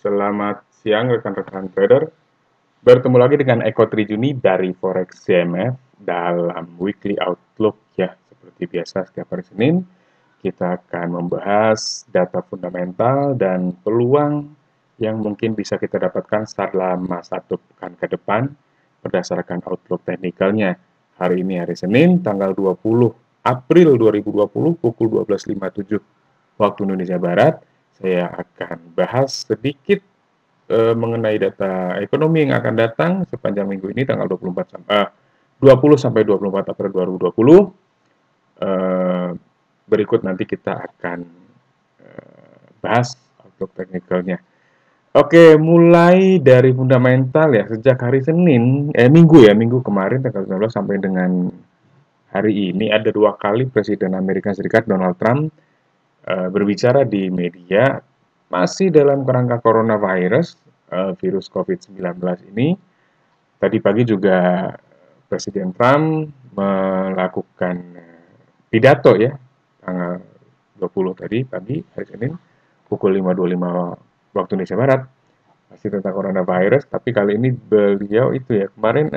Selamat siang rekan-rekan trader. Bertemu lagi dengan Eko Trijuni dari Forex CMF dalam weekly outlook ya. Seperti biasa setiap hari Senin kita akan membahas data fundamental dan peluang yang mungkin bisa kita dapatkan selama satu pekan ke depan berdasarkan outlook teknikalnya. Hari ini hari Senin tanggal 20 April 2020 pukul 12.57 waktu Indonesia Barat. Saya akan bahas sedikit mengenai data ekonomi yang akan datang sepanjang minggu ini tanggal 20 sampai 24 April 2020. Berikut nanti kita akan bahas outlook teknikalnya. Oke, mulai dari fundamental ya, sejak hari Senin, minggu kemarin tanggal 19 sampai dengan hari ini ada 2 kali Presiden Amerika Serikat Donald Trump berbicara di media masih dalam kerangka coronavirus, virus COVID-19 ini. Tadi pagi juga Presiden Trump melakukan pidato ya, tanggal 20 tadi pagi, hari Senin, pukul 5.25 waktu Indonesia Barat, masih tentang coronavirus, tapi kali ini beliau itu ya, kemarin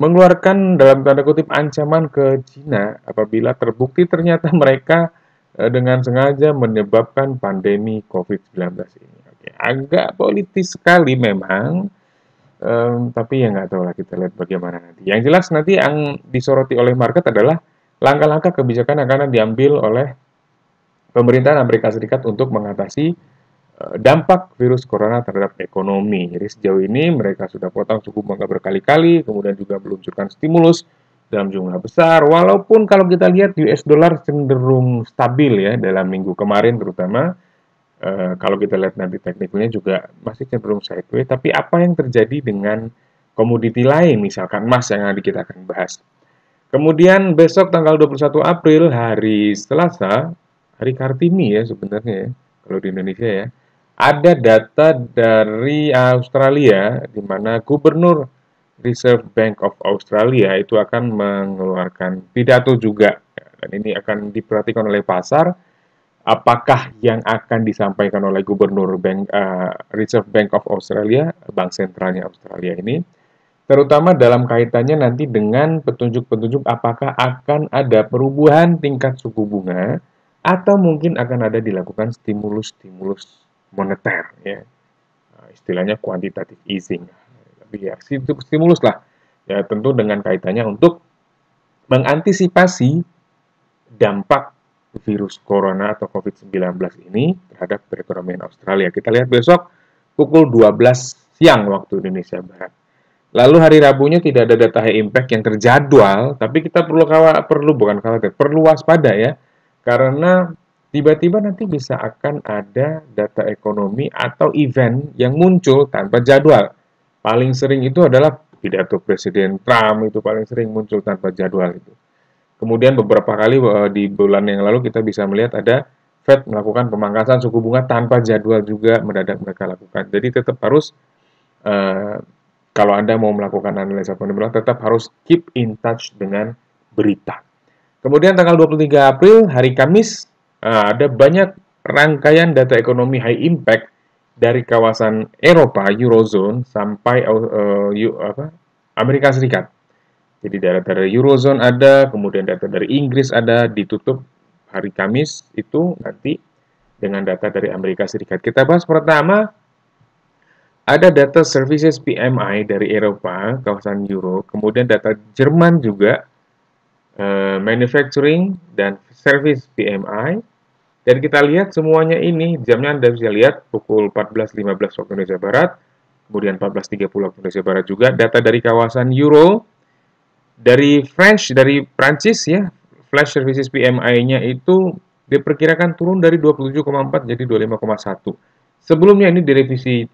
mengeluarkan dalam tanda kutip ancaman ke Cina apabila terbukti ternyata mereka dengan sengaja menyebabkan pandemi COVID-19 ini. Oke, agak politis sekali memang, tapi ya nggak tahu lah, kita lihat bagaimana nanti. Yang jelas nanti yang disoroti oleh market adalah langkah-langkah kebijakan yang akan diambil oleh pemerintahan Amerika Serikat untuk mengatasi dampak virus corona terhadap ekonomi. Jadi sejauh ini mereka sudah potong suku bunga berkali-kali, kemudian juga meluncurkan stimulus dalam jumlah besar. Walaupun kalau kita lihat US dollar cenderung stabil ya dalam minggu kemarin terutama. Kalau kita lihat nanti teknikalnya juga masih cenderung sideways. Tapi apa yang terjadi dengan komoditi lain, misalkan emas yang nanti kita akan bahas. Kemudian besok tanggal 21 April, hari Selasa, hari Kartini ya sebenarnya ya, kalau di Indonesia ya. Ada data dari Australia, di mana Gubernur Reserve Bank of Australia itu akan mengeluarkan pidato juga. Dan ini akan diperhatikan oleh pasar, apakah yang akan disampaikan oleh Gubernur Reserve Bank of Australia, Bank Sentralnya Australia ini, terutama dalam kaitannya nanti dengan petunjuk-petunjuk apakah akan ada perubahan tingkat suku bunga atau mungkin akan ada dilakukan stimulus-stimulus moneter ya. Istilahnya quantitative easing. Tapi ya stimulus lah. Ya tentu dengan kaitannya untuk mengantisipasi dampak virus corona atau COVID-19 ini terhadap perekonomian Australia. Kita lihat besok pukul 12 siang waktu Indonesia Barat. Lalu hari Rabunya tidak ada data high impact yang terjadwal, tapi kita perlu waspada ya, karena tiba-tiba nanti bisa akan ada data ekonomi atau event yang muncul tanpa jadwal. Paling sering itu adalah pidato Presiden Trump, itu paling sering muncul tanpa jadwal itu. Kemudian beberapa kali di bulan yang lalu kita bisa melihat ada Fed melakukan pemangkasan suku bunga tanpa jadwal juga mendadak mereka lakukan. Jadi tetap harus kalau Anda mau melakukan analisa fundamental tetap harus keep in touch dengan berita. Kemudian tanggal 23 April hari Kamis ada banyak rangkaian data ekonomi high impact dari kawasan Eropa, Eurozone sampai Amerika Serikat. Jadi data dari Eurozone ada, kemudian data dari Inggris ada, ditutup hari Kamis itu nanti dengan data dari Amerika Serikat. Kita bahas pertama, ada data services PMI dari Eropa, kawasan Euro, kemudian data Jerman juga, manufacturing dan service PMI. Dan kita lihat semuanya ini, jamnya Anda bisa lihat pukul 14.15 waktu Indonesia Barat, kemudian 14.30 waktu Indonesia Barat juga, data dari kawasan Euro, dari Prancis ya, flash services PMI-nya itu diperkirakan turun dari 27,4 jadi 25,1. Sebelumnya ini direvisi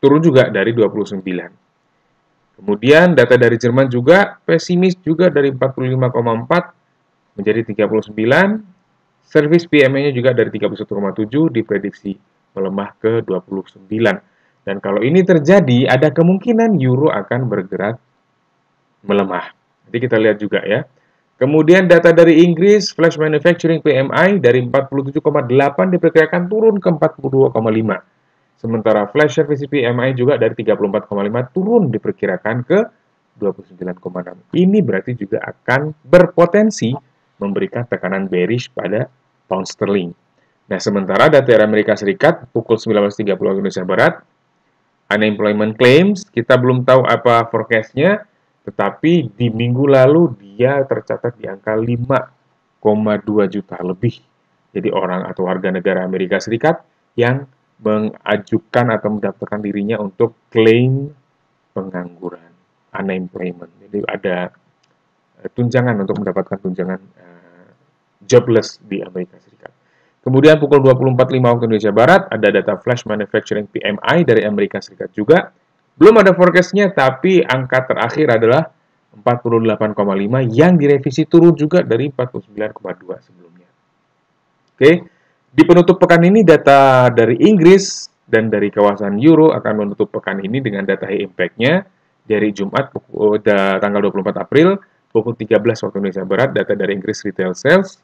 turun juga dari 29. Kemudian data dari Jerman juga pesimis juga dari 45,4 menjadi 39. Service PMI-nya juga dari 31,7 diprediksi melemah ke 29. Dan kalau ini terjadi, ada kemungkinan euro akan bergerak melemah. Jadi kita lihat juga ya. Kemudian data dari Inggris, Flash Manufacturing PMI dari 47,8 diperkirakan turun ke 42,5. Sementara Flash Service PMI juga dari 34,5 turun diperkirakan ke 29,6. Ini berarti juga akan berpotensi memberikan tekanan bearish pada pound sterling. Nah, sementara data dari Amerika Serikat pukul 19.30 waktu Indonesia Barat, unemployment claims, kita belum tahu apa forecast-nya, tetapi di minggu lalu dia tercatat di angka 5,2 juta lebih. Jadi orang atau warga negara Amerika Serikat yang mengajukan atau mendaftarkan dirinya untuk klaim pengangguran, unemployment. Jadi ada tunjangan untuk mendapatkan tunjangan jobless di Amerika Serikat. Kemudian pukul 24.05 waktu Indonesia Barat, ada data Flash Manufacturing PMI dari Amerika Serikat juga. Belum ada forecast-nya, tapi angka terakhir adalah 48,5 yang direvisi turun juga dari 49,2 sebelumnya. Oke, di penutup pekan ini data dari Inggris dan dari kawasan Euro akan menutup pekan ini dengan data high impact-nya dari Jumat tanggal 24 April pukul 13 waktu Indonesia Barat, data dari Inggris retail sales.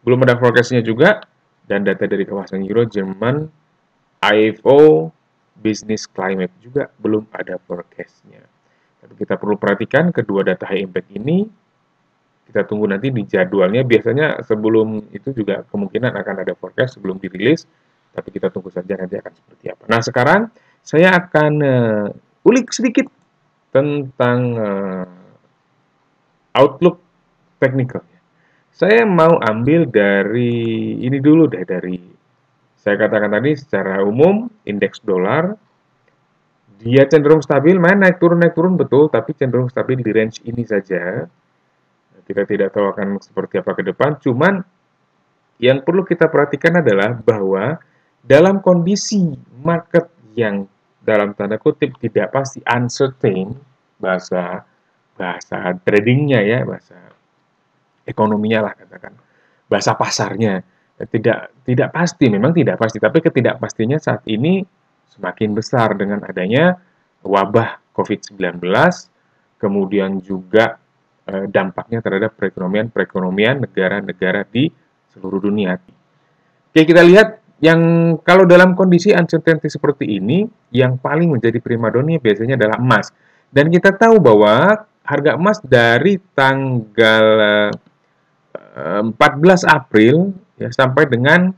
Belum ada forecast-nya juga, dan data dari kawasan Euro, Jerman, IFO, Business Climate juga belum ada forecast-nya. Tapi kita perlu perhatikan kedua data high impact ini, kita tunggu nanti di jadwalnya. Biasanya sebelum itu juga kemungkinan akan ada forecast sebelum dirilis, tapi kita tunggu saja nanti akan seperti apa. Nah, sekarang saya akan ulik sedikit tentang outlook technical. Saya mau ambil dari ini dulu deh, dari saya katakan tadi secara umum indeks dolar dia cenderung stabil, naik turun betul, tapi cenderung stabil di range ini saja. Kita tidak tahu akan seperti apa ke depan, cuman yang perlu kita perhatikan adalah bahwa dalam kondisi market yang dalam tanda kutip tidak pasti, uncertain, bahasa tradingnya ya, bahasa ekonominya lah katakan, bahasa pasarnya tidak pasti, memang tidak pasti, tapi ketidakpastinya saat ini semakin besar dengan adanya wabah COVID-19, kemudian juga dampaknya terhadap perekonomian negara-negara di seluruh dunia. Oke, kita lihat yang kalau dalam kondisi uncertainty seperti ini, yang paling menjadi primadona biasanya adalah emas. Dan kita tahu bahwa harga emas dari tanggal 14 April ya, sampai dengan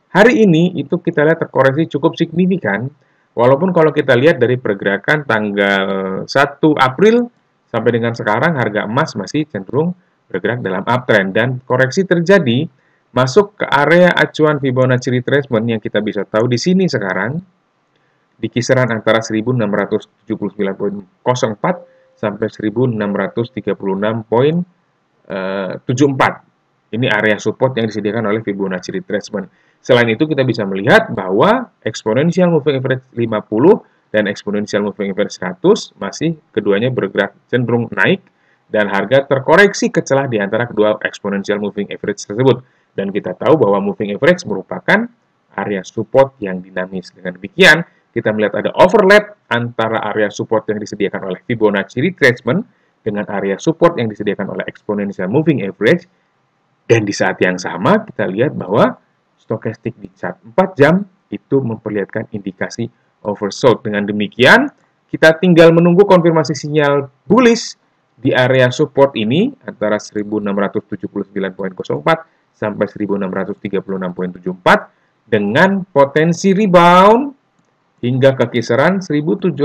hari ini itu kita lihat terkoreksi cukup signifikan. Walaupun kalau kita lihat dari pergerakan tanggal 1 April sampai dengan sekarang harga emas masih cenderung bergerak dalam uptrend dan koreksi terjadi masuk ke area acuan Fibonacci retracement yang kita bisa tahu di sini sekarang di kisaran antara 1679.04 sampai 1636.74. Ini area support yang disediakan oleh Fibonacci retracement. Selain itu kita bisa melihat bahwa exponential moving average 50 dan exponential moving average 100 masih keduanya bergerak cenderung naik dan harga terkoreksi ke celah di antara kedua exponential moving average tersebut. Dan kita tahu bahwa moving average merupakan area support yang dinamis. Dengan demikian, kita melihat ada overlap antara area support yang disediakan oleh Fibonacci retracement dengan area support yang disediakan oleh exponential moving average. Dan di saat yang sama, kita lihat bahwa stokastik di chart 4 jam itu memperlihatkan indikasi oversold. Dengan demikian, kita tinggal menunggu konfirmasi sinyal bullish di area support ini antara 1679.04 sampai 1636.74 dengan potensi rebound hingga ke kisaran 1705.21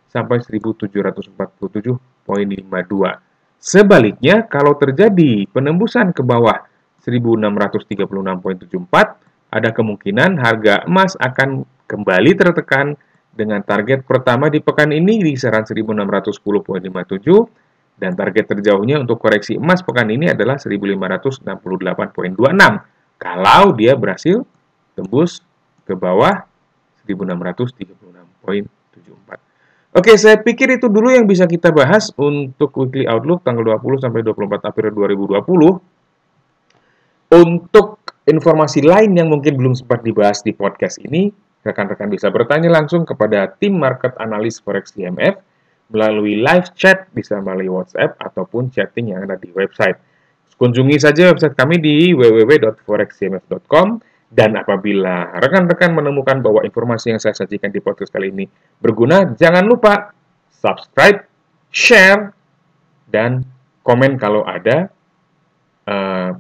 sampai 1747.52. Sebaliknya, kalau terjadi penembusan ke bawah 1636.74, ada kemungkinan harga emas akan kembali tertekan dengan target pertama di pekan ini di kisaran 1610.57 dan target terjauhnya untuk koreksi emas pekan ini adalah 1568.26 kalau dia berhasil tembus ke bawah 1636.74. Oke, saya pikir itu dulu yang bisa kita bahas untuk weekly outlook tanggal 20 sampai 24 April 2020. Untuk informasi lain yang mungkin belum sempat dibahas di podcast ini, rekan-rekan bisa bertanya langsung kepada tim market analis Forex IMF melalui live chat, bisa melalui WhatsApp, ataupun chatting yang ada di website. Kunjungi saja website kami di www.forexcmf.com, dan apabila rekan-rekan menemukan bahwa informasi yang saya sajikan di podcast kali ini berguna, jangan lupa subscribe, share, dan komen kalau ada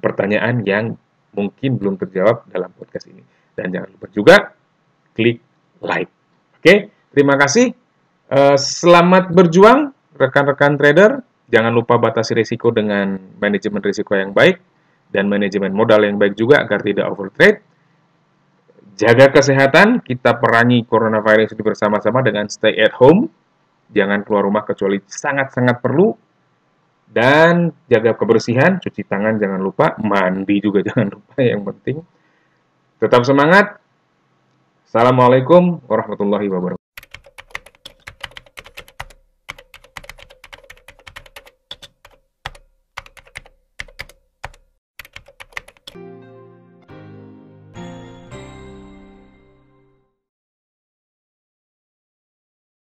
pertanyaan yang mungkin belum terjawab dalam podcast ini. Dan jangan lupa juga klik like. Oke, terima kasih. Selamat berjuang, rekan-rekan trader. Jangan lupa batasi risiko dengan manajemen risiko yang baik dan manajemen modal yang baik juga agar tidak overtrade. Jaga kesehatan, kita perangi coronavirus ini bersama-sama dengan stay at home. Jangan keluar rumah kecuali sangat-sangat perlu. Dan jaga kebersihan, cuci tangan jangan lupa, mandi juga jangan lupa, yang penting. Tetap semangat. Assalamualaikum warahmatullahi wabarakatuh.